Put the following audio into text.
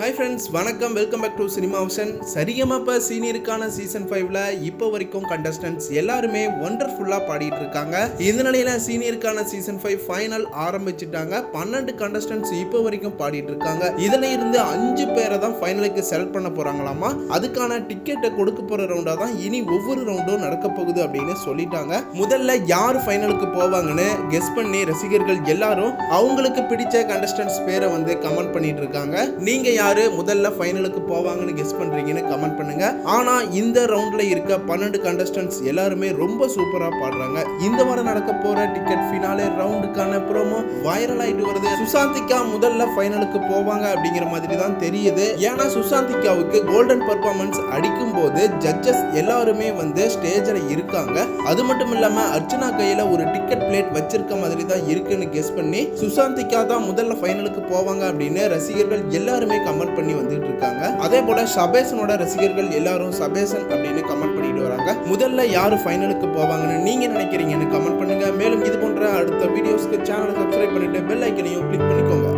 Hi friends, வணக்கம். Welcome back to cinema option. Sa Re Ga Ma Pa சீனியருக்கான season 5ல இப்போ வரைக்கும் கண்டஸ்டன்ட்ஸ் எல்லாருமே ஒண்டர்ஃபுல்லாக பாடிட்டு இருக்காங்க. இந்த நிலையில சீனியருக்கான சீசன் 5 ஃபைனல் ஆரம்பிச்சுட்டாங்க. 12 கண்டஸ்டன்ட்ஸ் இப்போ வரைக்கும் பாடிட்டு இருக்காங்க. இதுல இருந்து 5 பேரை தான் ஃபைனலுக்கு செலக்ட் பண்ண போறாங்களாமா. அதுக்கான டிக்கெட்டை கொடுக்க போற ரவுண்டா தான் இனி ஒவ்வொரு ரவுண்டும் நடக்க போகுது அப்படின்னு சொல்லிட்டாங்க. முதல்ல யார் ஃபைனலுக்கு போவாங்கன்னு கெஸ் பண்ணி ரசிகர்கள் எல்லாரும் அவங்களுக்கு பிடிச்ச கண்டஸ்டன்ட்ஸ் பேரை வந்து கமெண்ட் பண்ணிட்டு இருக்காங்க. நீங்க யாரு முதல்ல ஃபைனலுக்கு போவாங்கன்னு கெஸ் பண்றீங்கன்னு கமெண்ட் பண்ணுங்க. ஆனா இந்த ரவுண்ட்ல இருக்க 12 கண்டஸ்டன்ட்ஸ் எல்லாருமே ரொம்ப சூப்பரா பாடுறாங்க. இந்த வாரம் நடக்க போற டிக்கெட் ஃபினாலே ரவுண்டுக்கான ப்ரோமோ வைரல் ஆயிட்டு வருது. சுசாந்திகா முதல்ல ஃபைனலுக்கு போவாங்க அப்படிங்கிற மாதிரி தான் தெரியுது. ஏன்னா சுசாந்திகாவுக்கு கோல்டன் பெர்ஃபார்மன்ஸ் அடிக்கும் போது ஜட்ஜஸ் எல்லாருமே வந்து ஸ்டேஜ்ல இருக்காங்க. அது மட்டும் இல்லாம அர்ச்சனா கையில ஒரு டிக்கெட் பிளேட் வச்சிருக்க மாதிரி தான் இருக்குன்னு கெஸ் பண்ணி சுசாந்திகா தான் முதல்ல ஃபைனலுக்கு போவாங்க அப்படின்னு ரசிகர்கள் எல்லாருமே கமெண்ட் பண்ணி வந்துட்டு இருக்காங்க. அதே போல சபேசனோட ரசிகர்கள் எல்லாரும் சபேசன் அப்படின்னு கமெண்ட் பண்ணிட்டு வராங்க. முதல்ல யாரு ஃபைனலுக்கு போவாங்கன்னு நீங்க நினைக்கிறீங்கன்னு கமெண்ட் பண்ணுங்க. மேலும் இது போன்ற அடுத்த வீடியோஸ்க்கு சேனலை சப்ஸ்கிரைப் பண்ணிட்டு பெல் ஐக்கனையும் கிளிக் பண்ணிக்கோங்க.